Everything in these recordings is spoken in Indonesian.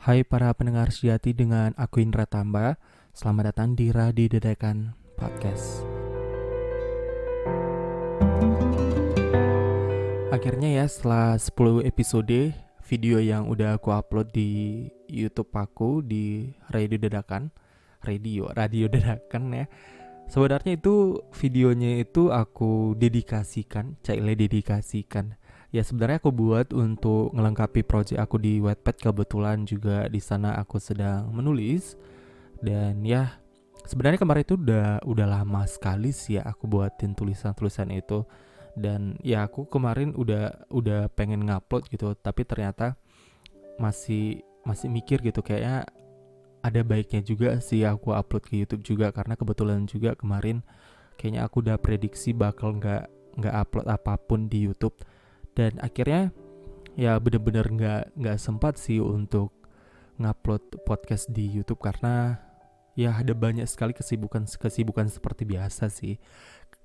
Hai para pendengar sejati, dengan aku Indra Tamba. Selamat datang di Radio Dadakan Podcast. Akhirnya ya, setelah 10 episode video yang udah aku upload di YouTube aku di Radio Dadakan, Radio Dadakan ya. Sebenarnya itu videonya itu aku dedikasikan. Ya sebenarnya aku buat untuk melengkapi project aku di Wattpad, kebetulan juga di sana aku sedang menulis. Dan ya sebenarnya kemarin itu udah lama sekali sih ya aku buatin tulisan-tulisan itu. Dan ya aku kemarin udah pengen ngupload gitu, tapi ternyata masih mikir gitu, kayaknya ada baiknya juga sih aku upload ke YouTube juga, karena kebetulan juga kemarin kayaknya aku udah prediksi bakal nggak upload apapun di YouTube. Dan akhirnya ya bener-bener nggak sempat sih untuk ngupload podcast di YouTube, karena ya ada banyak sekali kesibukan seperti biasa sih,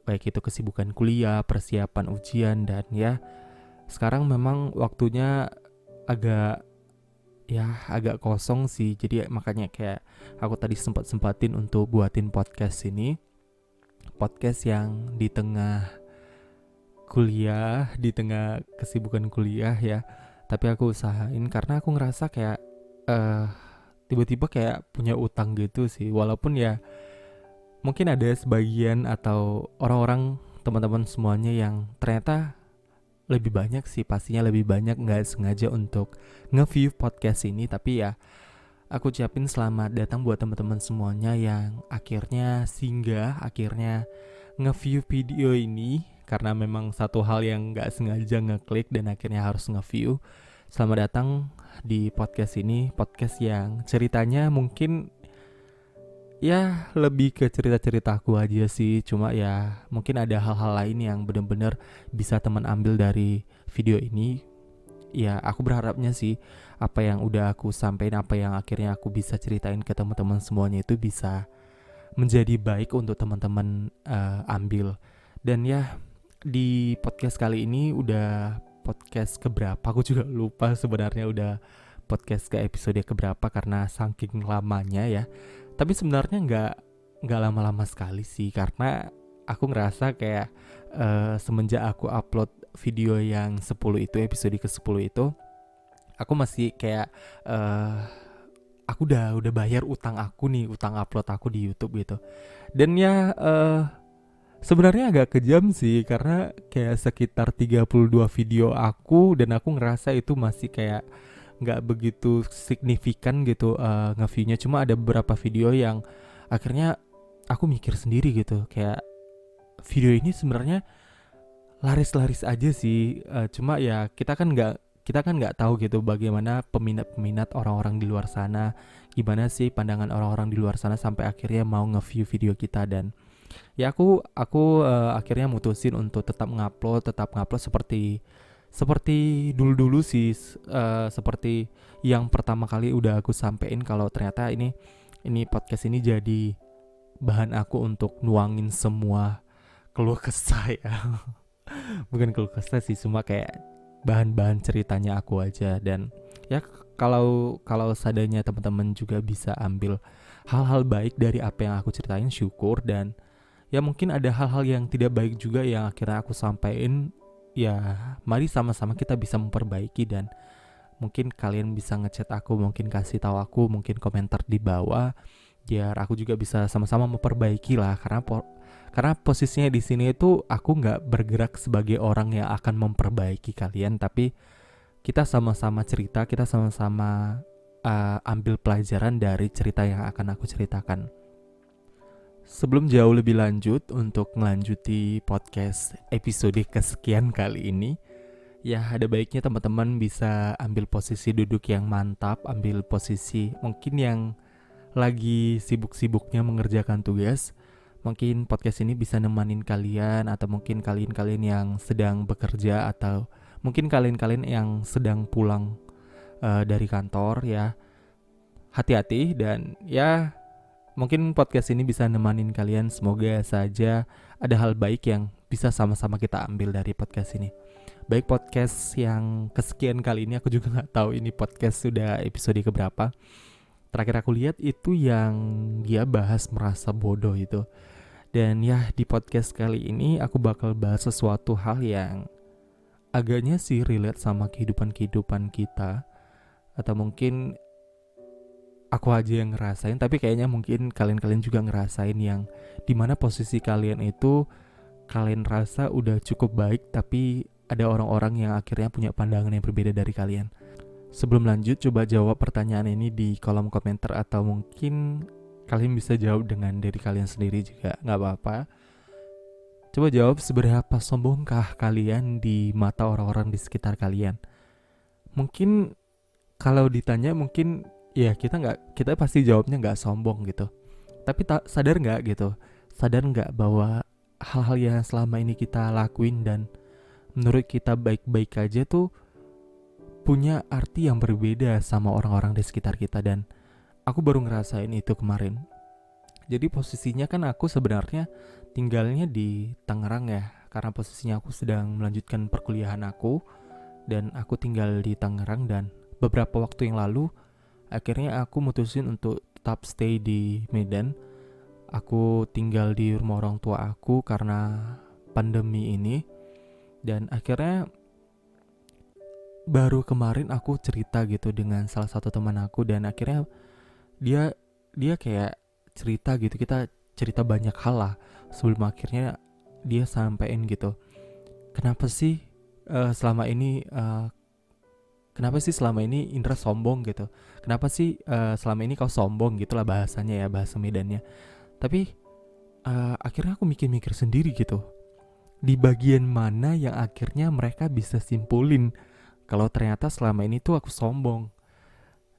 baik itu kesibukan kuliah, persiapan ujian, dan ya sekarang memang waktunya agak agak kosong sih. Jadi makanya kayak aku tadi sempatin untuk buatin podcast ini, podcast yang di tengah kuliah, di tengah kesibukan kuliah ya. Tapi aku usahain karena aku ngerasa kayak eh tiba-tiba kayak punya utang gitu sih. Walaupun ya mungkin ada sebagian atau orang-orang, teman-teman semuanya yang ternyata lebih banyak sih, pastinya lebih banyak nggak sengaja untuk nge-view podcast ini. Tapi ya aku ucapin selamat datang buat teman-teman semuanya yang akhirnya singgah, akhirnya nge-view video ini, karena memang satu hal yang nggak sengaja ngeklik dan akhirnya harus nge-view. Selamat datang di podcast ini, podcast yang ceritanya mungkin ya lebih ke cerita-cerita aku aja sih. Cuma ya mungkin ada hal-hal lain yang benar-benar bisa teman ambil dari video ini. Ya aku berharapnya sih apa yang udah aku sampaikan, apa yang akhirnya aku bisa ceritain ke teman-teman semuanya itu bisa menjadi baik untuk teman-teman ambil. Dan ya di podcast kali ini udah podcast keberapa aku juga lupa sebenarnya, udah podcast ke episode keberapa karena saking lamanya ya. Tapi sebenarnya nggak lama-lama sekali sih, karena aku ngerasa kayak semenjak aku upload video yang 10 itu, episode ke-10 itu, aku masih kayak aku udah bayar utang aku nih, utang upload aku di YouTube gitu. Dan ya sebenarnya agak kejam sih, karena kayak sekitar 32 video aku, dan aku ngerasa itu masih kayak nggak begitu signifikan gitu nge-view-nya. Cuma ada beberapa video yang akhirnya aku mikir sendiri gitu, kayak video ini sebenarnya laris-laris aja sih. Cuma ya kita kan nggak tahu gitu bagaimana peminat-peminat orang-orang di luar sana, gimana sih pandangan orang-orang di luar sana sampai akhirnya mau nge-view video kita. Dan ya aku akhirnya mutusin untuk tetap ngupload seperti dulu-dulu sih, seperti yang pertama kali udah aku sampein, kalau ternyata ini podcast ini jadi bahan aku untuk nuangin semua keluh kesah ya. Bukan keluh kesah sih, cuma kayak bahan-bahan ceritanya aku aja. Dan ya kalau seadanya teman-teman juga bisa ambil hal-hal baik dari apa yang aku ceritain, syukur. Dan ya mungkin ada hal-hal yang tidak baik juga yang akhirnya aku sampaikan. Ya mari sama-sama kita bisa memperbaiki, dan mungkin kalian bisa ngechat aku, mungkin kasih tahu aku, mungkin komentar di bawah, biar aku juga bisa sama-sama memperbaiki lah. Karena posisinya di sini itu aku nggak bergerak sebagai orang yang akan memperbaiki kalian, tapi kita sama-sama cerita, kita sama-sama ambil pelajaran dari cerita yang akan aku ceritakan. Sebelum jauh lebih lanjut untuk melanjuti podcast episode kesekian kali ini, ya ada baiknya teman-teman bisa ambil posisi duduk yang mantap, ambil posisi mungkin yang lagi sibuk-sibuknya mengerjakan tugas. Mungkin podcast ini bisa nemanin kalian, atau mungkin kalian-kalian yang sedang bekerja, atau mungkin kalian-kalian yang sedang pulang dari kantor ya. Hati-hati, dan ya mungkin podcast ini bisa nemanin kalian. Semoga saja ada hal baik yang bisa sama-sama kita ambil dari podcast ini. baik podcast yang kesekian kali ini, aku juga nggak tahu ini podcast sudah episode keberapa. Terakhir aku lihat itu yang dia bahas merasa bodoh itu. Dan ya di podcast kali ini aku bakal bahas sesuatu hal yang agaknya sih relate sama kehidupan kita. Atau mungkin aku aja yang ngerasain, tapi kayaknya mungkin kalian juga ngerasain yang dimana posisi kalian itu kalian rasa udah cukup baik, tapi ada orang-orang yang akhirnya punya pandangan yang berbeda dari kalian. Sebelum lanjut, coba jawab pertanyaan ini di kolom komentar, atau mungkin kalian bisa jawab dengan diri kalian sendiri juga, gak apa-apa. Coba jawab, seberapa sombongkah kalian di mata orang-orang di sekitar kalian? Mungkin kalau ditanya mungkin ya kita pasti jawabnya nggak sombong gitu. Tapi sadar nggak gitu? Sadar nggak bahwa hal-hal yang selama ini kita lakuin dan menurut kita baik-baik aja tuh punya arti yang berbeda sama orang-orang di sekitar kita. Dan aku baru ngerasain itu kemarin. Jadi posisinya kan aku sebenarnya tinggalnya di Tangerang ya, karena posisinya aku sedang melanjutkan perkuliahan aku dan aku tinggal di Tangerang. Dan beberapa waktu yang lalu akhirnya aku mutusin untuk tetap stay di Medan. Aku tinggal di rumah orang tua aku karena pandemi ini. Dan akhirnya baru kemarin aku cerita gitu dengan salah satu teman aku, dan akhirnya dia kayak cerita gitu, kita cerita banyak hal lah sebelum akhirnya dia sampein gitu, kenapa sih selama ini Indra sombong gitu? Kenapa sih selama ini kau sombong gitulah bahasanya ya, bahasa Medannya. Tapi akhirnya aku mikir-mikir sendiri gitu. Di bagian mana yang akhirnya mereka bisa simpulin kalau ternyata selama ini tuh aku sombong.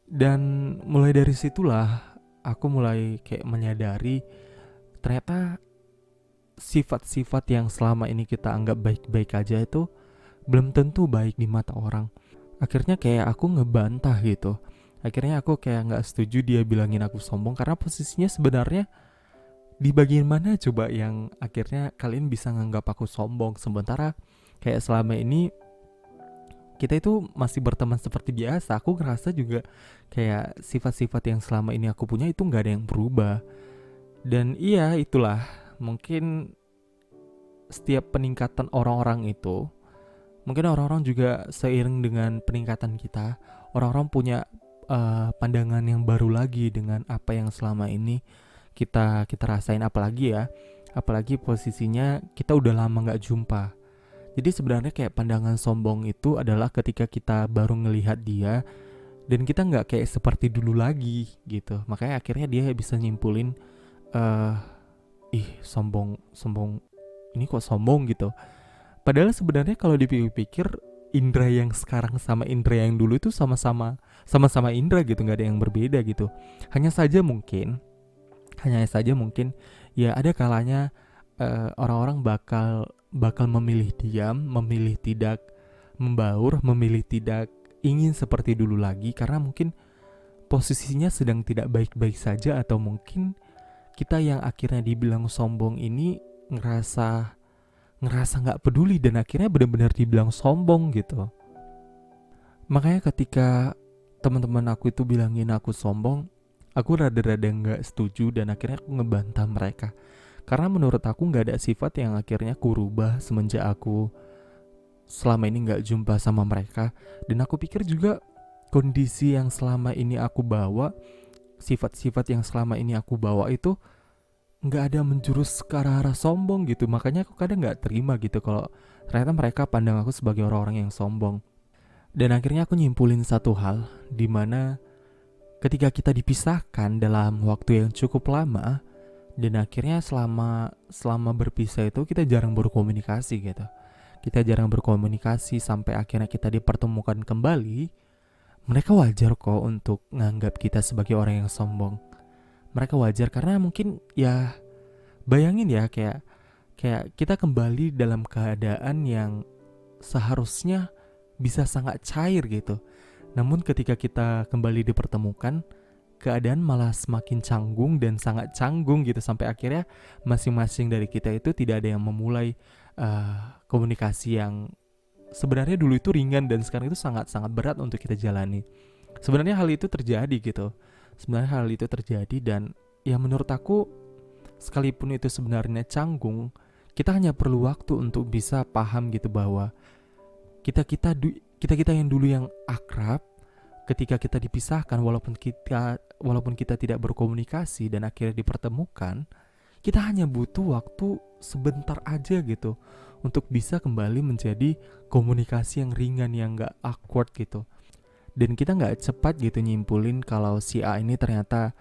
Dan mulai dari situlah aku mulai kayak menyadari ternyata sifat-sifat yang selama ini kita anggap baik-baik aja itu belum tentu baik di mata orang. Akhirnya kayak aku ngebantah gitu. Akhirnya aku kayak gak setuju dia bilangin aku sombong, karena posisinya sebenarnya di bagian mana coba yang akhirnya kalian bisa nganggap aku sombong, sementara kayak selama ini kita itu masih berteman seperti biasa. Aku ngerasa juga kayak sifat-sifat yang selama ini aku punya itu gak ada yang berubah. Dan iya, itulah mungkin setiap peningkatan orang-orang itu, mungkin orang-orang juga seiring dengan peningkatan kita, orang-orang punya pandangan yang baru lagi dengan apa yang selama ini kita rasain. Apalagi posisinya kita udah lama nggak jumpa. Jadi sebenarnya kayak pandangan sombong itu adalah ketika kita baru ngelihat dia dan kita nggak kayak seperti dulu lagi gitu. Makanya akhirnya dia bisa nyimpulin, sombong ini kok sombong gitu. Padahal sebenarnya kalau dipikir-pikir, Indra yang sekarang sama Indra yang dulu itu sama-sama Indra gitu, nggak ada yang berbeda gitu. Hanya saja mungkin ya ada kalanya orang-orang bakal memilih diam, memilih tidak membaur, memilih tidak ingin seperti dulu lagi, karena mungkin posisinya sedang tidak baik-baik saja, atau mungkin kita yang akhirnya dibilang sombong ini ngerasa gak peduli dan akhirnya benar-benar dibilang sombong gitu. Makanya ketika teman-teman aku itu bilangin aku sombong, aku rada-rada gak setuju dan akhirnya aku ngebantah mereka. Karena menurut aku gak ada sifat yang akhirnya aku rubah semenjak aku selama ini gak jumpa sama mereka. Dan aku pikir juga kondisi yang selama ini aku bawa, sifat-sifat yang selama ini aku bawa itu gak ada menjurus ke arah sombong gitu. Makanya aku kadang gak terima gitu kalau ternyata mereka pandang aku sebagai orang-orang yang sombong. Dan akhirnya aku nyimpulin satu hal, dimana ketika kita dipisahkan dalam waktu yang cukup lama, dan akhirnya selama berpisah itu kita jarang berkomunikasi gitu. Kita jarang berkomunikasi sampai akhirnya kita dipertemukan kembali. Mereka wajar kok untuk nganggap kita sebagai orang yang sombong. Mereka wajar karena mungkin ya bayangin ya kayak kita kembali dalam keadaan yang seharusnya bisa sangat cair gitu. Namun ketika kita kembali dipertemukan, keadaan malah semakin canggung dan sangat canggung gitu, sampai akhirnya masing-masing dari kita itu tidak ada yang memulai komunikasi yang sebenarnya dulu itu ringan dan sekarang itu sangat-sangat berat untuk kita jalani. Sebenarnya hal itu terjadi gitu. Sebenarnya hal itu terjadi dan ya menurut aku sekalipun itu sebenarnya canggung, kita hanya perlu waktu untuk bisa paham gitu bahwa kita yang dulu yang akrab, ketika kita dipisahkan walaupun kita tidak berkomunikasi dan akhirnya dipertemukan, kita hanya butuh waktu sebentar aja gitu untuk bisa kembali menjadi komunikasi yang ringan, yang gak awkward gitu. Dan kita gak cepat gitu nyimpulin kalau si A ini ternyata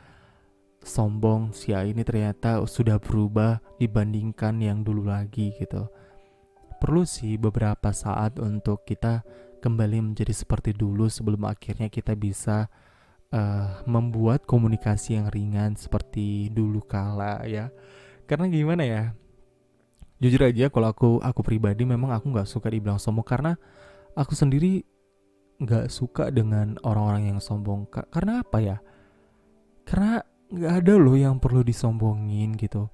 sombong, si A ini ternyata sudah berubah dibandingkan yang dulu lagi gitu. Perlu sih beberapa saat untuk kita kembali menjadi seperti dulu sebelum akhirnya kita bisa membuat komunikasi yang ringan seperti dulu kala ya. Karena gimana ya, jujur aja kalau aku pribadi memang aku nggak suka dibilang sombong, karena aku sendiri nggak suka dengan orang-orang yang sombong. Karena apa ya? Karena nggak ada loh yang perlu disombongin gitu.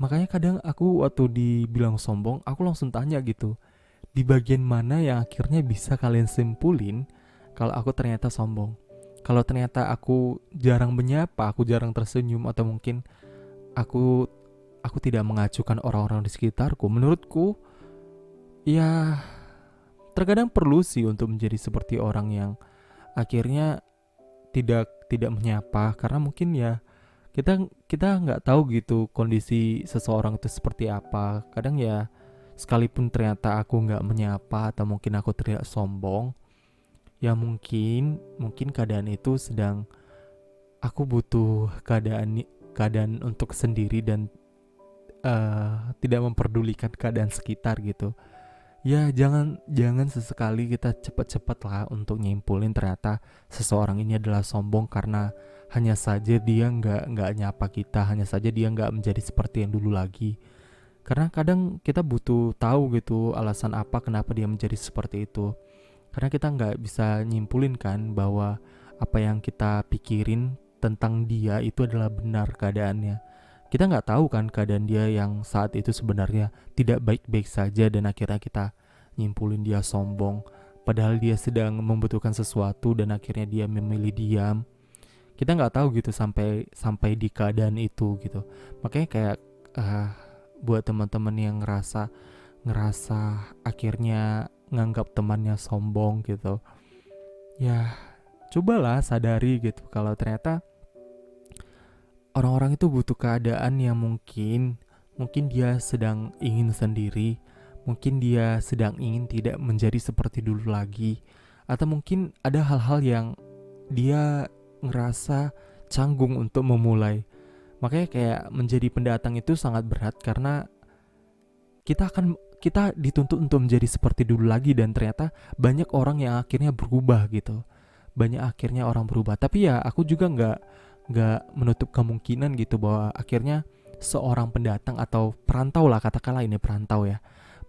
Makanya kadang aku waktu dibilang sombong, aku langsung tanya gitu, di bagian mana yang akhirnya bisa kalian simpulin kalau aku ternyata sombong. Kalau ternyata aku jarang menyapa, aku jarang tersenyum, atau mungkin aku tidak mengacukan orang-orang di sekitarku, menurutku ya terkadang perlu sih untuk menjadi seperti orang yang akhirnya tidak menyapa, karena mungkin ya kita nggak tahu gitu kondisi seseorang itu seperti apa. Kadang ya sekalipun ternyata aku nggak menyapa atau mungkin aku terlihat sombong, ya mungkin keadaan itu sedang aku butuh keadaan untuk sendiri dan tidak memperdulikan keadaan sekitar gitu. Ya jangan sesekali kita cepat-cepat lah untuk nyimpulin ternyata seseorang ini adalah sombong karena hanya saja dia nggak nyapa kita, hanya saja dia nggak menjadi seperti yang dulu lagi. Karena kadang kita butuh tahu gitu alasan apa kenapa dia menjadi seperti itu. Karena kita nggak bisa nyimpulin kan bahwa apa yang kita pikirin tentang dia itu adalah benar keadaannya. Kita nggak tahu kan keadaan dia yang saat itu sebenarnya tidak baik-baik saja dan akhirnya kita nyimpulin dia sombong. Padahal dia sedang membutuhkan sesuatu dan akhirnya dia memilih diam. Kita nggak tahu gitu sampai di keadaan itu gitu. Makanya kayak buat teman-teman yang ngerasa akhirnya nganggap temannya sombong gitu, ya cobalah sadari gitu kalau ternyata orang-orang itu butuh keadaan yang mungkin dia sedang ingin sendiri, mungkin dia sedang ingin tidak menjadi seperti dulu lagi, atau mungkin ada hal-hal yang dia ngerasa canggung untuk memulai. Makanya kayak menjadi pendatang itu sangat berat karena kita dituntut untuk menjadi seperti dulu lagi, dan ternyata banyak orang yang akhirnya berubah gitu. Banyak akhirnya orang berubah. Tapi ya aku juga nggak menutup kemungkinan gitu bahwa akhirnya seorang pendatang atau perantau lah, katakanlah ini perantau ya,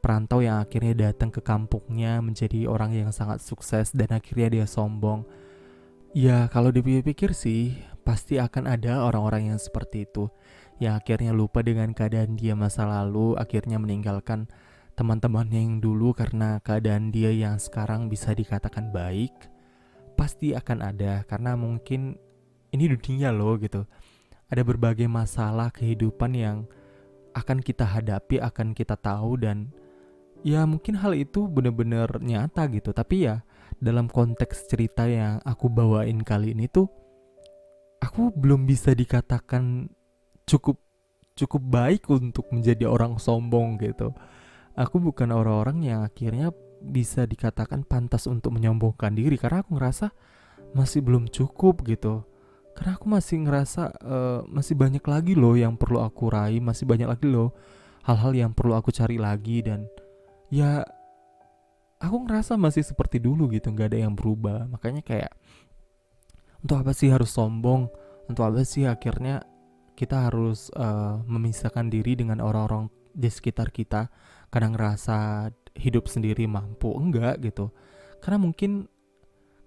perantau yang akhirnya datang ke kampungnya menjadi orang yang sangat sukses dan akhirnya dia sombong. Ya kalau dipikir-pikir sih pasti akan ada orang-orang yang seperti itu, yang akhirnya lupa dengan keadaan dia masa lalu, akhirnya meninggalkan teman-temannya yang dulu karena keadaan dia yang sekarang bisa dikatakan baik. Pasti akan ada, karena mungkin ini dunia loh gitu. Ada berbagai masalah kehidupan yang akan kita hadapi, akan kita tahu, dan ya mungkin hal itu benar-benar nyata gitu. Tapi ya dalam konteks cerita yang aku bawain kali ini tuh, aku belum bisa dikatakan cukup baik untuk menjadi orang sombong gitu. Aku bukan orang-orang yang akhirnya bisa dikatakan pantas untuk menyombongkan diri, karena aku ngerasa masih belum cukup gitu. Karena aku masih ngerasa masih banyak lagi loh yang perlu aku raih, masih banyak lagi loh hal-hal yang perlu aku cari lagi, dan ya aku ngerasa masih seperti dulu gitu, nggak ada yang berubah. Makanya kayak untuk apa sih harus sombong? Untuk apa sih akhirnya kita harus memisahkan diri dengan orang-orang di sekitar kita karena ngerasa hidup sendiri mampu? Enggak gitu. Karena mungkin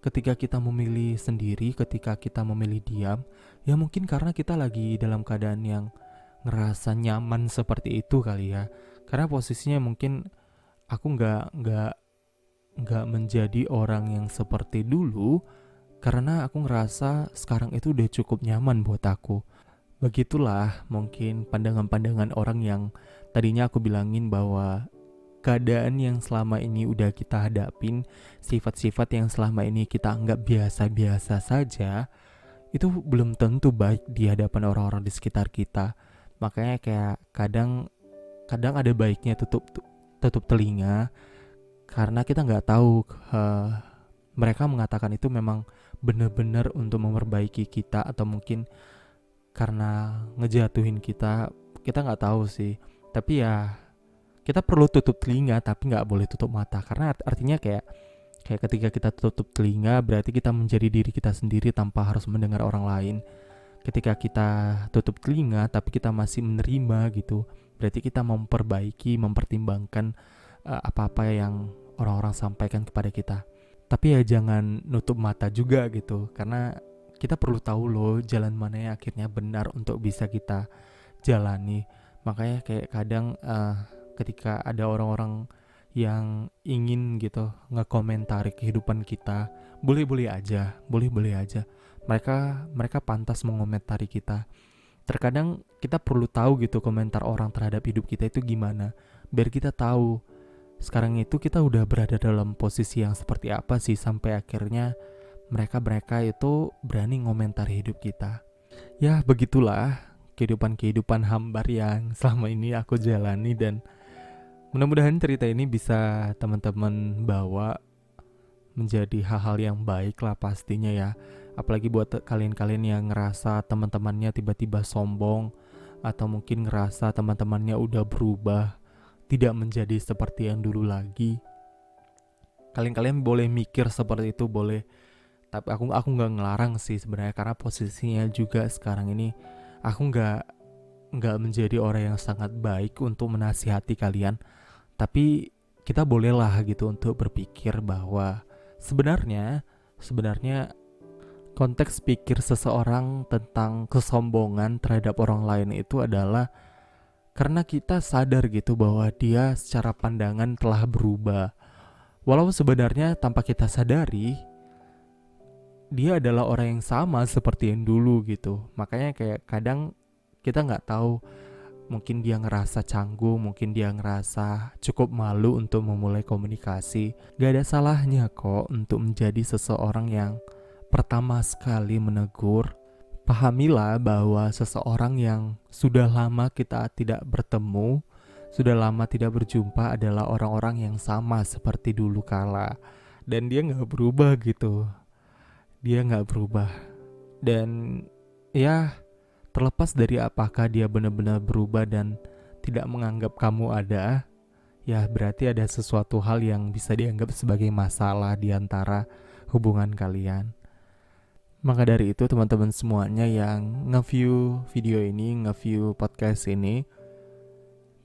ketika kita memilih sendiri, ketika kita memilih diam, ya mungkin karena kita lagi dalam keadaan yang ngerasa nyaman seperti itu kali ya. Karena posisinya mungkin aku nggak nggak menjadi orang yang seperti dulu, karena aku ngerasa sekarang itu udah cukup nyaman buat aku. Begitulah mungkin pandangan-pandangan orang yang tadinya aku bilangin bahwa keadaan yang selama ini udah kita hadapin, sifat-sifat yang selama ini kita anggap biasa-biasa saja, itu belum tentu baik di hadapan orang-orang di sekitar kita. Makanya kayak kadang kadang ada baiknya tutup telinga, karena kita nggak tahu mereka mengatakan itu memang benar-benar untuk memperbaiki kita atau mungkin karena ngejatuhin kita nggak tahu sih. Tapi ya kita perlu tutup telinga tapi nggak boleh tutup mata, karena artinya kayak ketika kita tutup telinga berarti kita menjadi diri kita sendiri tanpa harus mendengar orang lain. Ketika kita tutup telinga tapi kita masih menerima gitu, berarti kita mempertimbangkan apa-apa yang orang-orang sampaikan kepada kita. Tapi ya jangan nutup mata juga gitu, karena kita perlu tahu loh jalan mana yang akhirnya benar untuk bisa kita jalani. Makanya kayak kadang ketika ada orang-orang yang ingin gitu ngekomentari kehidupan kita, boleh-boleh aja. Mereka pantas mengomentari kita. Terkadang kita perlu tahu gitu komentar orang terhadap hidup kita itu gimana, biar kita tahu sekarang itu kita udah berada dalam posisi yang seperti apa sih sampai akhirnya mereka itu berani ngomentari hidup kita. Ya begitulah kehidupan hambar yang selama ini aku jalani, dan mudah-mudahan cerita ini bisa teman-teman bawa menjadi hal-hal yang baik lah pastinya ya. Apalagi buat kalian-kalian yang ngerasa teman-temannya tiba-tiba sombong, atau mungkin ngerasa teman-temannya udah berubah, tidak menjadi seperti yang dulu lagi. Kalian boleh mikir seperti itu, boleh. Tapi aku nggak ngelarang sih sebenarnya, karena posisinya juga sekarang ini aku nggak menjadi orang yang sangat baik untuk menasihati kalian. Tapi kita bolehlah gitu untuk berpikir bahwa sebenarnya konteks pikir seseorang tentang kesombongan terhadap orang lain itu adalah karena kita sadar gitu bahwa dia secara pandangan telah berubah. Walau sebenarnya tanpa kita sadari, dia adalah orang yang sama seperti yang dulu gitu. Makanya kayak kadang kita nggak tahu, mungkin dia ngerasa canggung, mungkin dia ngerasa cukup malu untuk memulai komunikasi. Gak ada salahnya kok untuk menjadi seseorang yang pertama sekali menegur. Pahamilah bahwa seseorang yang sudah lama kita tidak bertemu, sudah lama tidak berjumpa adalah orang-orang yang sama seperti dulu kala. Dan dia gak berubah gitu. Dia gak berubah. Dan ya, terlepas dari apakah dia benar-benar berubah dan tidak menganggap kamu ada, ya berarti ada sesuatu hal yang bisa dianggap sebagai masalah di antara hubungan kalian. Maka dari itu teman-teman semuanya yang nge-view video ini, nge-view podcast ini,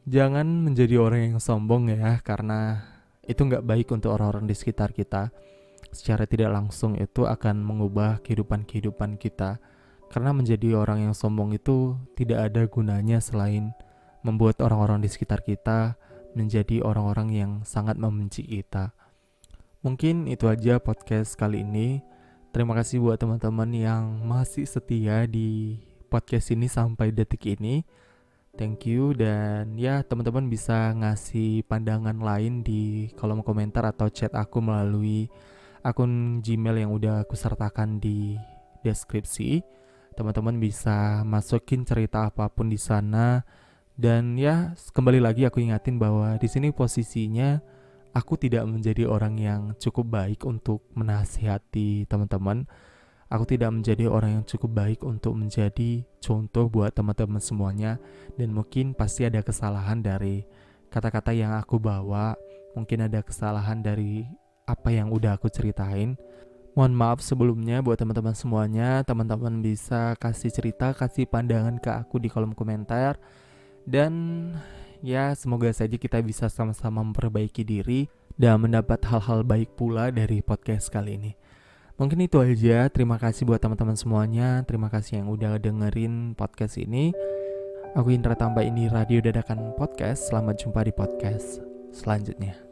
jangan menjadi orang yang sombong ya, karena itu gak baik untuk orang-orang di sekitar kita. Secara tidak langsung itu akan mengubah kehidupan kita. Karena menjadi orang yang sombong itu tidak ada gunanya selain membuat orang-orang di sekitar kita menjadi orang-orang yang sangat membenci kita. Mungkin itu aja podcast kali ini. Terima kasih buat teman-teman yang masih setia di podcast ini sampai detik ini. Thank you, dan ya teman-teman bisa ngasih pandangan lain di kolom komentar atau chat aku melalui akun Gmail yang udah aku sertakan di deskripsi. Teman-teman bisa masukin cerita apapun di sana. Dan ya kembali lagi aku ingatin bahwa di sini posisinya aku tidak menjadi orang yang cukup baik untuk menasihati teman-teman. Aku tidak menjadi orang yang cukup baik untuk menjadi contoh buat teman-teman semuanya. Dan mungkin pasti ada kesalahan dari kata-kata yang aku bawa. Mungkin ada kesalahan dari apa yang udah aku ceritain. Mohon maaf sebelumnya buat teman-teman semuanya. Teman-teman bisa kasih cerita, kasih pandangan ke aku di kolom komentar. Dan ya semoga saja kita bisa sama-sama memperbaiki diri dan mendapat hal-hal baik pula dari podcast kali ini. Mungkin itu aja. Terima kasih buat teman-teman semuanya. Terima kasih yang udah dengerin podcast ini. Aku Indra Tamba, ini Radio Dadakan Podcast. Selamat jumpa di podcast selanjutnya.